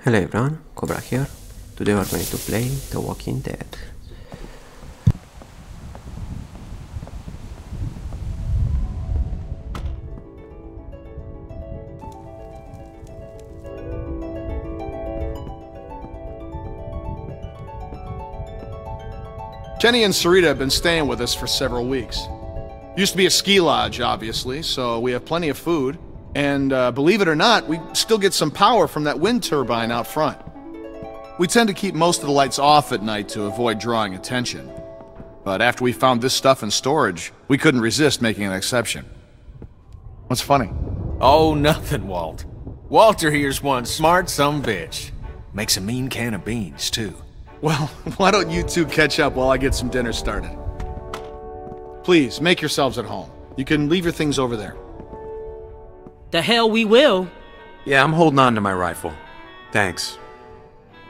Hello everyone, Cobra here. Today we are going to play The Walking Dead. Jenny and Sarita have been staying with us for several weeks. Used to be a ski lodge, obviously, so we have plenty of food. And believe it or not, we still get some power from that wind turbine out front. We tend to keep most of the lights off at night to avoid drawing attention. But after we found this stuff in storage, we couldn't resist making an exception. What's funny? Oh, nothing, Walt. Walter here's one smart sumbitch. Makes a mean can of beans, too. Well, why don't you two catch up while I get some dinner started? Please, make yourselves at home. You can leave your things over there. The hell we will. Yeah, I'm holding on to my rifle. Thanks.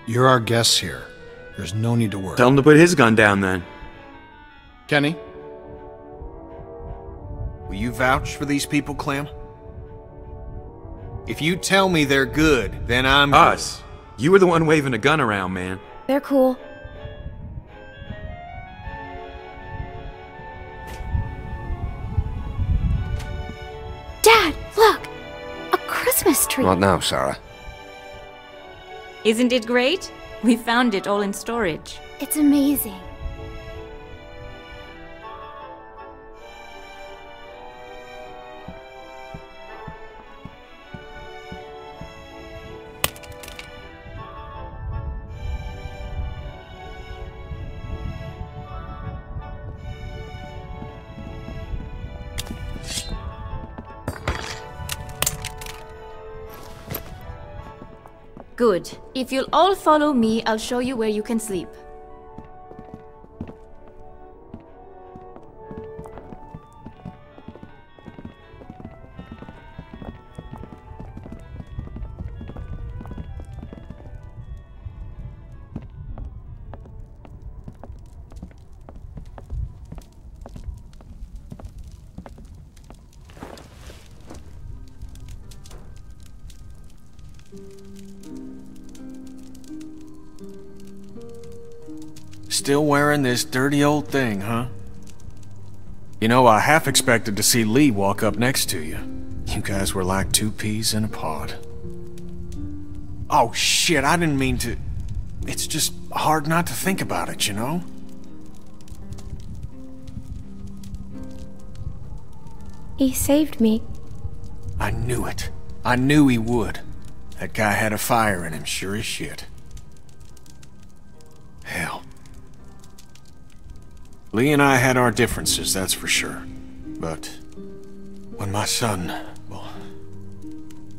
You're our guests here. There's no need to worry. Tell him to put his gun down then. Kenny? Will you vouch for these people, Clem? If you tell me they're good, then I'm Us. You were the one waving a gun around, man. They're cool. Dad, look! A Christmas tree! What now, Sarah? Isn't it great? We found it all in storage. It's amazing. Good. If you'll all follow me, I'll show you where you can sleep. Still wearing this dirty old thing, huh? You know, I half expected to see Lee walk up next to you. You guys were like two peas in a pod. Oh shit, I didn't mean to... It's just hard not to think about it, you know? He saved me. I knew it. I knew he would. That guy had a fire in him, sure as shit. Hell. Lee and I had our differences, that's for sure. But when my son, well,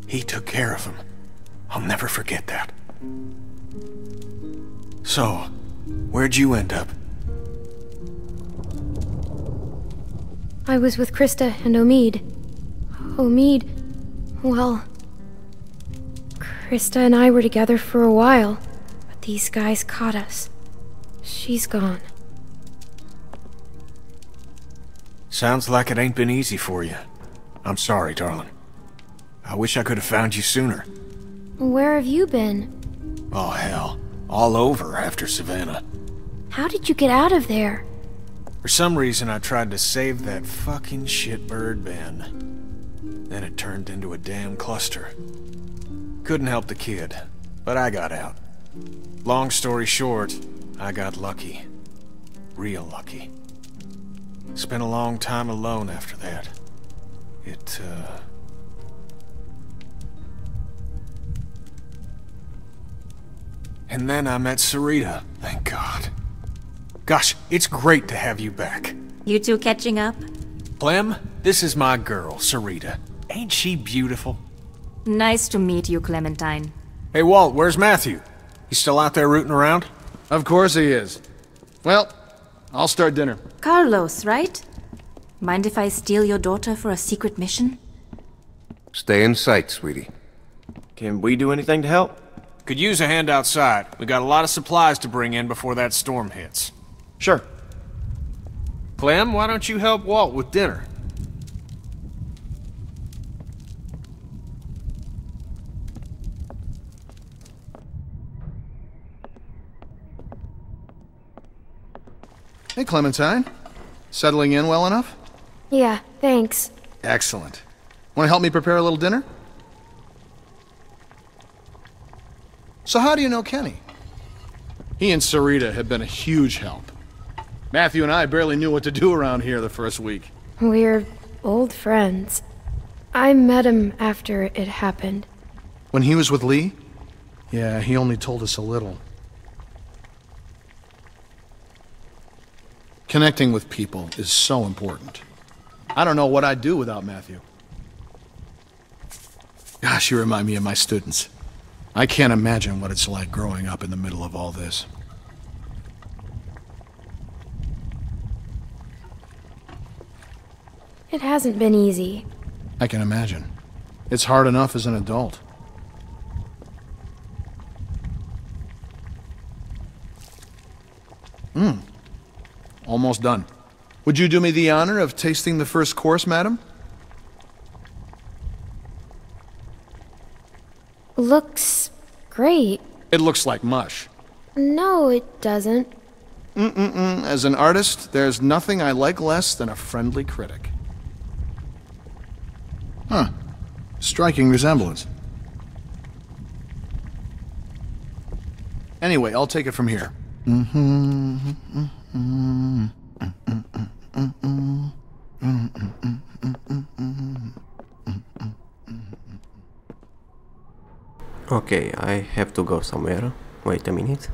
he took care of him. I'll never forget that. So, where'd you end up? I was with Krista and Omid. Omid, well... Krista and I were together for a while, but these guys caught us. She's gone. Sounds like it ain't been easy for you. I'm sorry, darling. I wish I could have found you sooner. Where have you been? Oh, hell. All over after Savannah. How did you get out of there? For some reason, I tried to save that fucking shitbird Ben. Then it turned into a damn cluster. Couldn't help the kid, but I got out. Long story short, I got lucky. Real lucky. Spent a long time alone after that. And then I met Sarita, thank God. Gosh, it's great to have you back. You two catching up? Clem, this is my girl, Sarita. Ain't she beautiful? Nice to meet you, Clementine. Hey, Walt, where's Matthew? He's still out there rooting around? Of course he is. Well, I'll start dinner. Carlos, right? Mind if I steal your daughter for a secret mission? Stay in sight, sweetie. Can we do anything to help? Could use a hand outside. We got a lot of supplies to bring in before that storm hits. Sure. Clem, why don't you help Walt with dinner? Hey, Clementine. Settling in well enough? Yeah, thanks. Excellent. Want to help me prepare a little dinner? So how do you know Kenny? He and Sarita have been a huge help. Matthew and I barely knew what to do around here the first week. We're old friends. I met him after it happened. When he was with Lee? Yeah, he only told us a little. Connecting with people is so important. I don't know what I'd do without Matthew. Gosh, you remind me of my students. I can't imagine what it's like growing up in the middle of all this. It hasn't been easy. I can imagine. It's hard enough as an adult. Almost done. Would you do me the honor of tasting the first course, madam? Looks great. It looks like mush. No, it doesn't. As an artist, there's nothing I like less than a friendly critic. Huh. Striking resemblance. Anyway, I'll take it from here. Okay, I have to go somewhere. Wait a minute.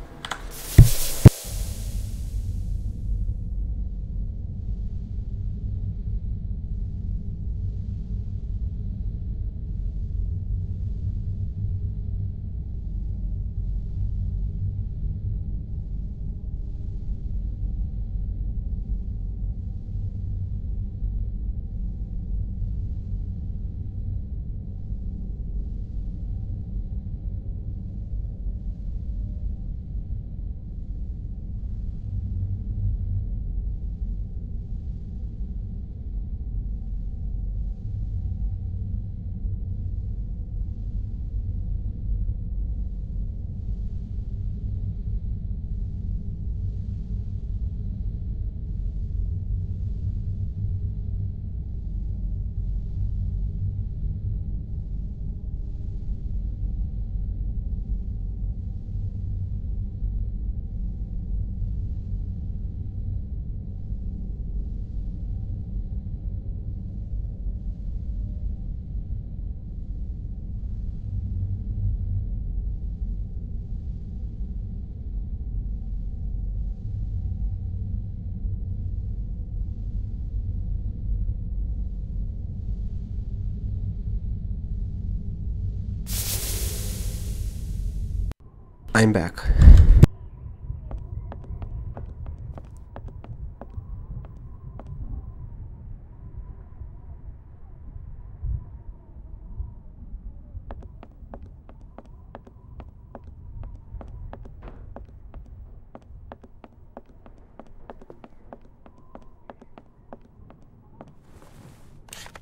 I'm back.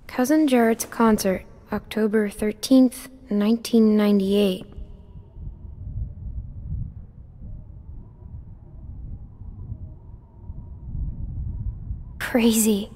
Cousin Jared's concert, October 13th, 1998. Crazy.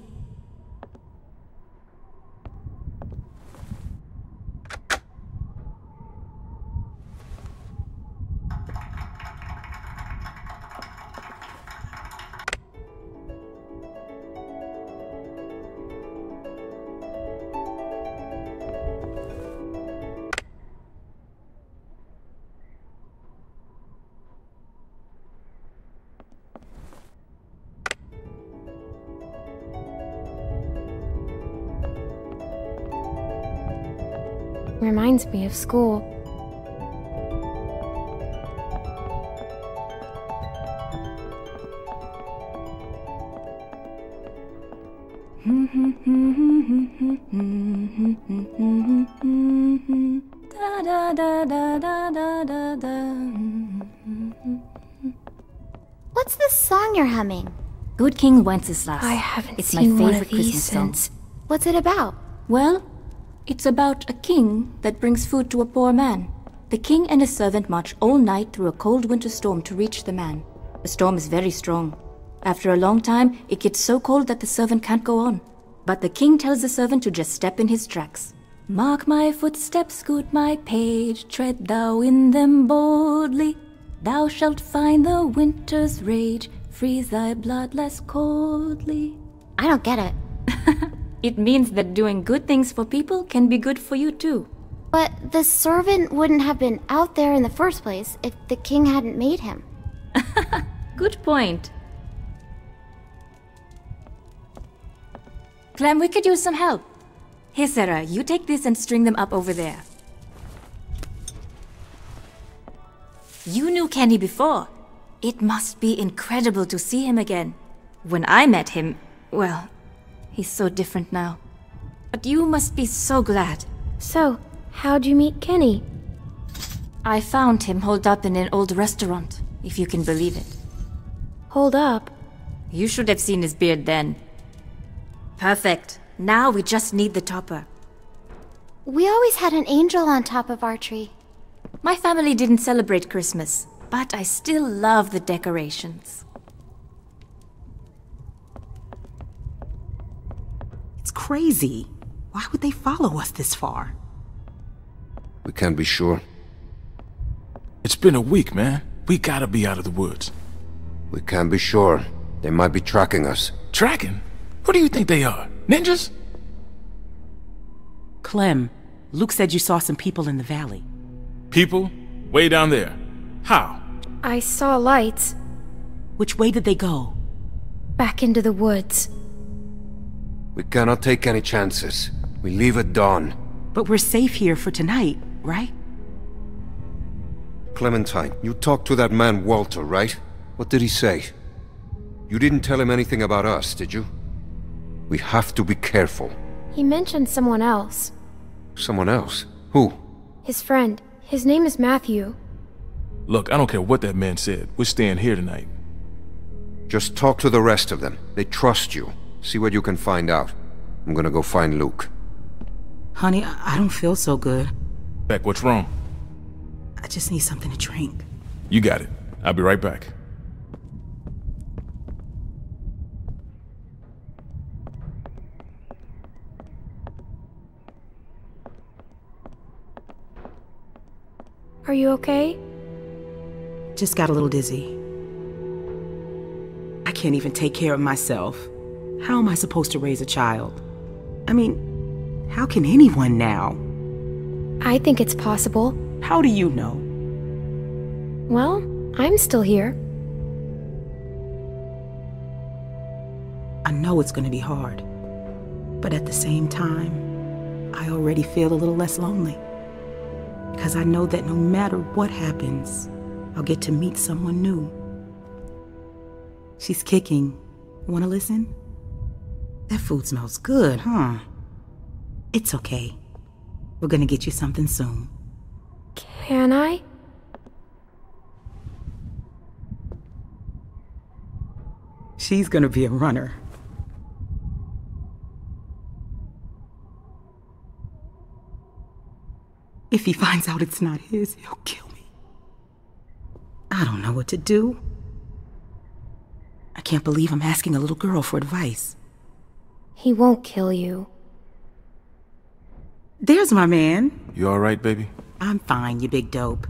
Reminds me of school. What's this song you're humming? Good King Wenceslas. I haven't It's seen my one favorite of these Christmas song. since. What's it about? Well, it's about a king that brings food to a poor man. The king and his servant march all night through a cold winter storm to reach the man. The storm is very strong. After a long time, it gets so cold that the servant can't go on. But the king tells the servant to just step in his tracks. Mark my footsteps, good my page, tread thou in them boldly. Thou shalt find the winter's rage, freeze thy blood less coldly. I don't get it. It means that doing good things for people can be good for you too. But the servant wouldn't have been out there in the first place if the king hadn't made him. Good point. Clem, we could use some help. Here, Sarah, you take this and string them up over there. You knew Kenny before. It must be incredible to see him again. When I met him, well, he's so different now. But you must be so glad. So, how'd you meet Kenny? I found him holed up in an old restaurant, if you can believe it. Hold up. You should have seen his beard then. Perfect. Now we just need the topper. We always had an angel on top of our tree. My family didn't celebrate Christmas, but I still love the decorations. It's crazy. Why would they follow us this far? We can't be sure. It's been a week, man. We gotta be out of the woods. We can't be sure. They might be tracking us. Tracking? Who do you think they are? Ninjas? Clem, Luke said you saw some people in the valley. People? Way down there. How? I saw lights. Which way did they go? Back into the woods. We cannot take any chances. We leave at dawn. But we're safe here for tonight, right? Clementine, you talked to that man Walter, right? What did he say? You didn't tell him anything about us, did you? We have to be careful. He mentioned someone else. Someone else? Who? His friend. His name is Matthew. Look, I don't care what that man said. We're staying here tonight. Just talk to the rest of them. They trust you. See what you can find out. I'm gonna go find Luke. Honey, I don't feel so good. Beck, what's wrong? I just need something to drink. You got it. I'll be right back. Are you okay? Just got a little dizzy. I can't even take care of myself. How am I supposed to raise a child? I mean, how can anyone now? I think it's possible. How do you know? Well, I'm still here. I know it's going to be hard. But at the same time, I already feel a little less lonely. Because I know that no matter what happens, I'll get to meet someone new. She's kicking. Wanna listen? That food smells good, huh? It's okay. We're gonna get you something soon. Can I? She's gonna be a runner. If he finds out it's not his, he'll kill me. I don't know what to do. I can't believe I'm asking a little girl for advice. He won't kill you. There's my man. You alright, baby? I'm fine, you big dope.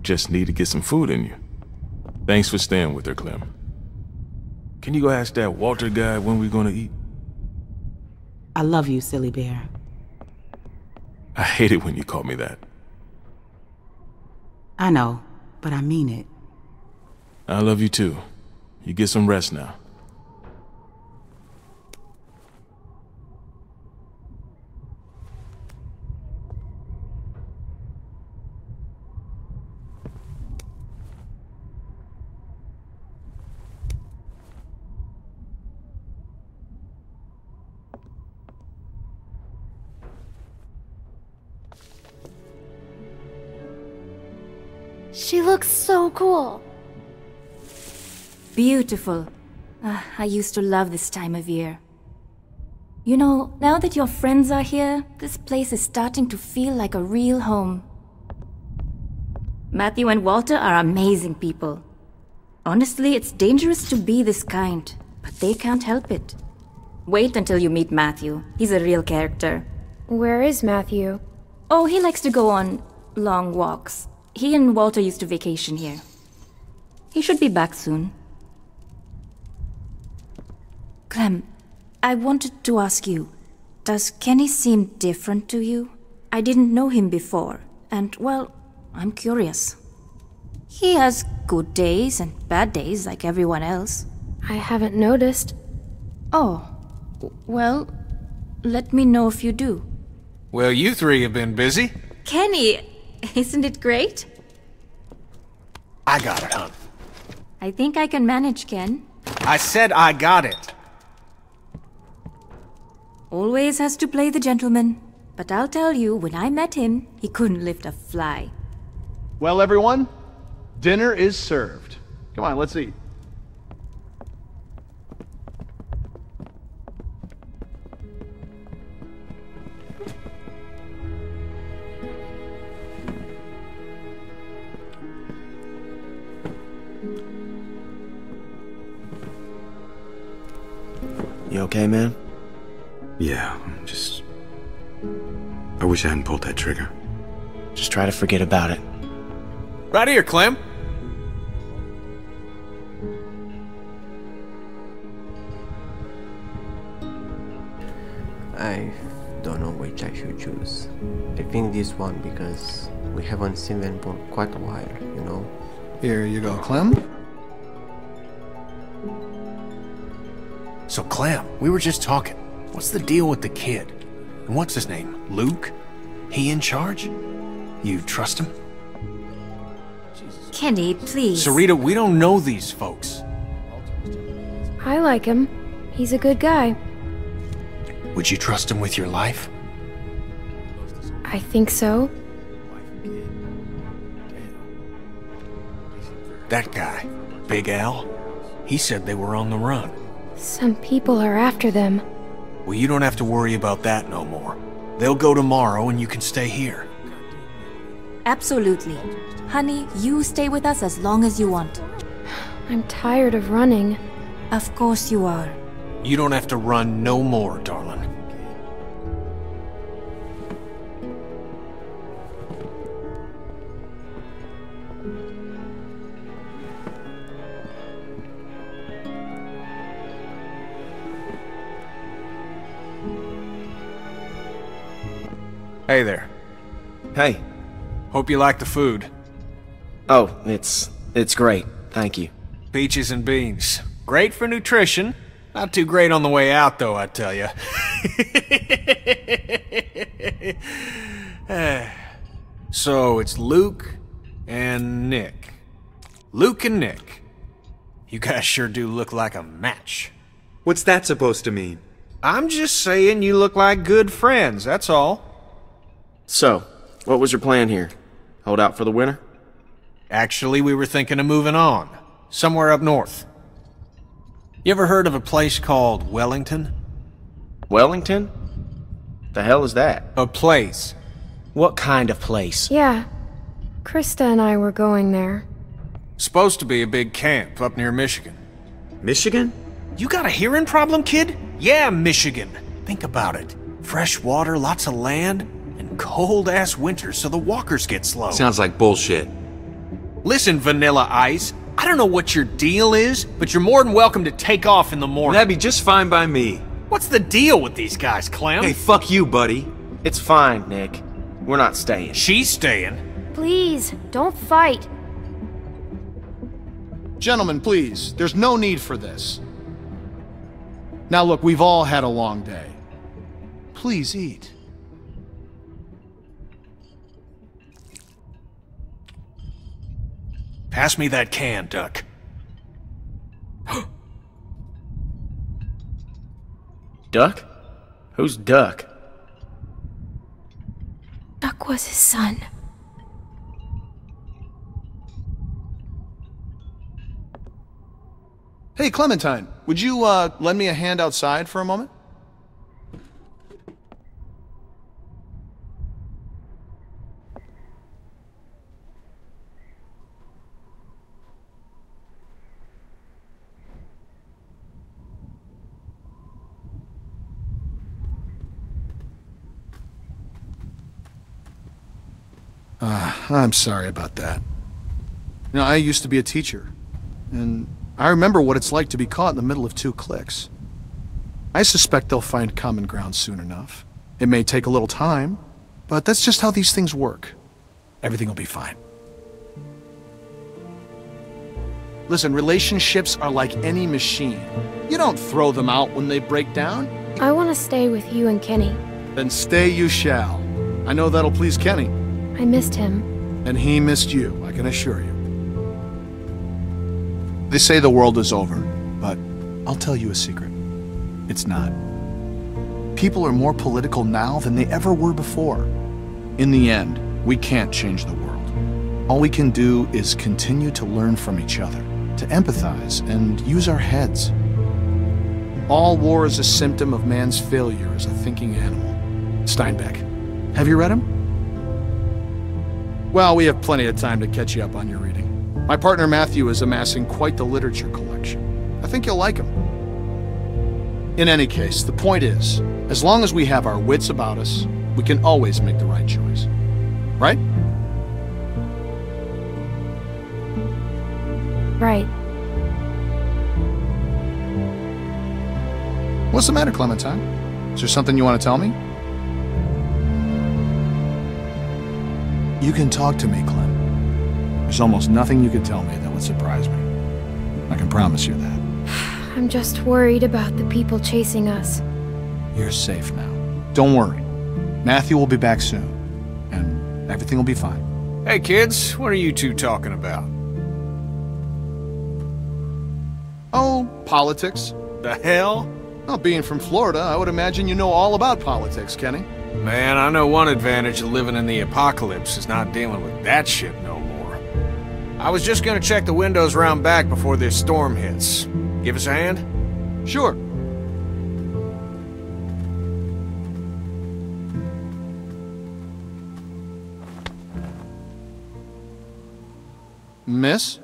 Just need to get some food in you. Thanks for staying with her, Clem. Can you go ask that Walter guy when we're gonna eat? I love you, silly bear. I hate it when you call me that. I know, but I mean it. I love you too. You get some rest now. She looks so cool. Beautiful. I used to love this time of year. You know, now that your friends are here, this place is starting to feel like a real home. Matthew and Walter are amazing people. Honestly, it's dangerous to be this kind, but they can't help it. Wait until you meet Matthew. He's a real character. Where is Matthew? Oh, he likes to go on long walks. He and Walter used to vacation here. He should be back soon. Clem, I wanted to ask you, does Kenny seem different to you? I didn't know him before, and, well, I'm curious. He has good days and bad days like everyone else. I haven't noticed. Oh, well, let me know if you do. Well, you three have been busy. Kenny, isn't it great? I got it, hon. I think I can manage, Ken. I said I got it. Always has to play the gentleman. But I'll tell you, when I met him, he couldn't lift a fly. Well, everyone, dinner is served. Come on, let's eat. You okay, man? Yeah, I wish I hadn't pulled that trigger. Just try to forget about it. Right here, Clem. I don't know which I should choose. I think this one because we haven't seen them for quite a while, you know? Here you go, Clem. So, Clem, we were just talking. What's the deal with the kid? And what's his name? Luke? He in charge? You trust him? Kenny, please. Sarita, we don't know these folks. I like him. He's a good guy. Would you trust him with your life? I think so. That guy, Big Al, he said they were on the run. Some people are after them. Well, you don't have to worry about that no more. They'll go tomorrow and you can stay here. Absolutely. Honey, you stay with us as long as you want. I'm tired of running. Of course you are. You don't have to run no more, darling. Hey there. Hey. Hope you like the food. Oh, it's great. Thank you. Peaches and beans. Great for nutrition. Not too great on the way out, though, I tell you. So, it's Luke and Nick. Luke and Nick. You guys sure do look like a match. What's that supposed to mean? I'm just saying you look like good friends, that's all. So, what was your plan here? Hold out for the winter? Actually, we were thinking of moving on. Somewhere up north. You ever heard of a place called Wellington? Wellington? The hell is that? A place. What kind of place? Yeah. Krista and I were going there. Supposed to be a big camp up near Michigan. Michigan? You got a hearing problem, kid? Yeah, Michigan. Think about it. Fresh water, lots of land, and cold-ass winters so the walkers get slow. Sounds like bullshit. Listen, Vanilla Ice, I don't know what your deal is, but you're more than welcome to take off in the morning. That'd be just fine by me. What's the deal with these guys, Clem? Hey, fuck you, buddy. It's fine, Nick. We're not staying. She's staying. Please, don't fight. Gentlemen, please, there's no need for this. Now look, we've all had a long day. Please eat. Pass me that can, Duck. Duck? Who's Duck? Duck was his son. Hey, Clementine, would you lend me a hand outside for a moment? I'm sorry about that. You know, I used to be a teacher, and I remember what it's like to be caught in the middle of two cliques. I suspect they'll find common ground soon enough. It may take a little time, but that's just how these things work. Everything will be fine. Listen, relationships are like any machine. You don't throw them out when they break down. I want to stay with you and Kenny. Then stay you shall. I know that'll please Kenny. I missed him. And he missed you, I can assure you. They say the world is over, but I'll tell you a secret. It's not. People are more political now than they ever were before. In the end, we can't change the world. All we can do is continue to learn from each other, to empathize and use our heads. All war is a symptom of man's failure as a thinking animal. Steinbeck. Have you read him? Well, we have plenty of time to catch you up on your reading. My partner Matthew is amassing quite the literature collection. I think you'll like him. In any case, the point is, as long as we have our wits about us, we can always make the right choice. Right? Right. What's the matter, Clementine? Is there something you want to tell me? You can talk to me, Clem. There's almost nothing you could tell me that would surprise me. I can promise you that. I'm just worried about the people chasing us. You're safe now. Don't worry. Matthew will be back soon, and everything will be fine. Hey kids, what are you two talking about? Oh, politics. The hell? Well, being from Florida, I would imagine you know all about politics, Kenny. Man, I know one advantage of living in the apocalypse is not dealing with that shit no more. I was just gonna check the windows round back before this storm hits. Give us a hand? Sure. Miss?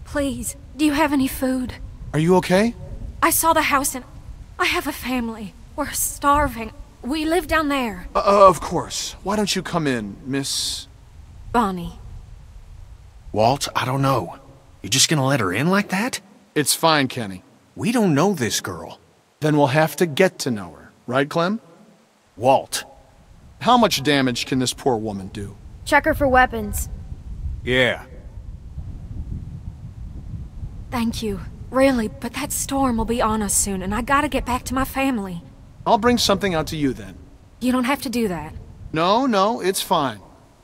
Please, do you have any food? Are you okay? I saw the house and I have a family. We're starving. We live down there. Of course. Why don't you come in, Miss... Bonnie. Walt, I don't know. You just gonna let her in like that? It's fine, Kenny. We don't know this girl. Then we'll have to get to know her. Right, Clem? Walt. How much damage can this poor woman do? Check her for weapons. Yeah. Thank you. Really, but that storm will be on us soon, and I gotta get back to my family. I'll bring something out to you then. You don't have to do that. No, it's fine.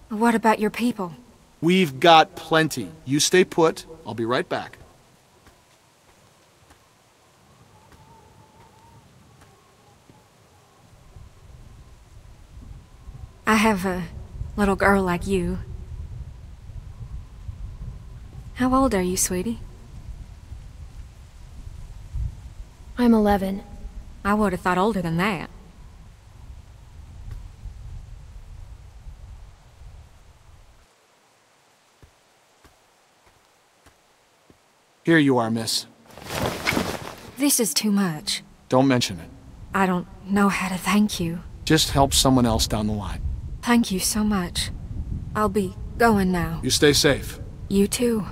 What about your people? We've got plenty. You stay put. I'll be right back. I have a little girl like you. How old are you, sweetie? I'm 11. I would have thought older than that. Here you are, miss. This is too much. Don't mention it. I don't know how to thank you. Just help someone else down the line. Thank you so much. I'll be going now. You stay safe. You too.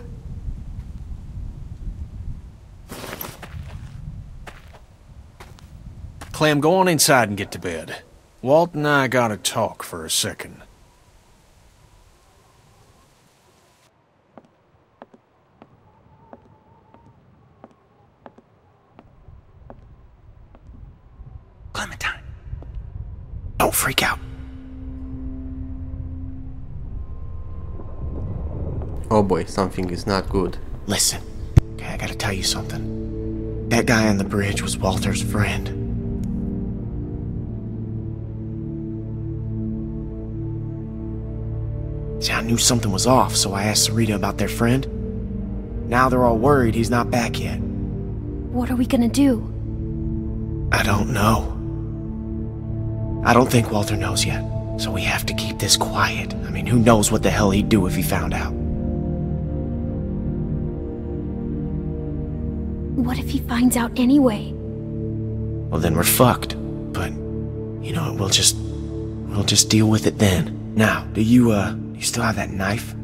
Clem, go on inside and get to bed. Walt and I gotta talk for a second. Clementine. Don't freak out. Oh boy, something is not good. Listen, okay, I gotta tell you something. That guy on the bridge was Walter's friend. See, I knew something was off, so I asked Sarita about their friend. Now they're all worried he's not back yet. What are we gonna do? I don't know. I don't think Walter knows yet, so we have to keep this quiet. I mean, who knows what the hell he'd do if he found out. What if he finds out anyway? Well, then we're fucked. but you know, we'll just deal with it then. Now, do you still have that knife?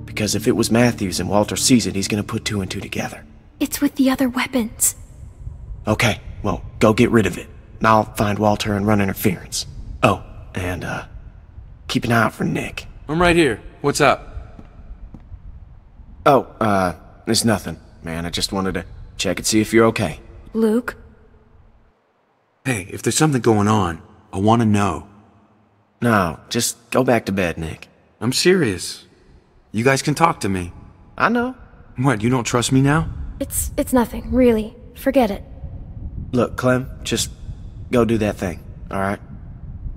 Because if it was Matthews and Walter sees it, he's gonna put two and two together. It's with the other weapons. Okay, well, go get rid of it. And I'll find Walter and run interference. Oh, and keep an eye out for Nick. I'm right here. What's up? Oh, it's nothing, man. I just wanted to check and see if you're okay. Luke? Hey, if there's something going on, I want to know. No, just go back to bed, Nick. I'm serious. You guys can talk to me. I know. What, you don't trust me now? It's nothing, really. Forget it. Look, Clem, just go do that thing, alright?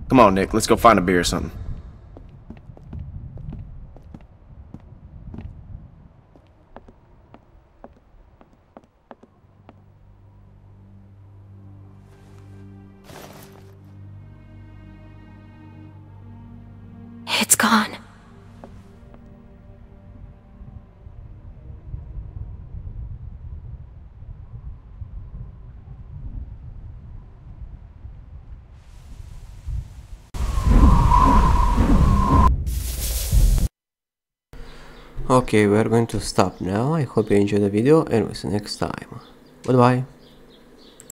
Come on, Nick, let's go find a beer or something. It's gone. Okay, we're going to stop now. I hope you enjoyed the video and we'll see you next time. Goodbye.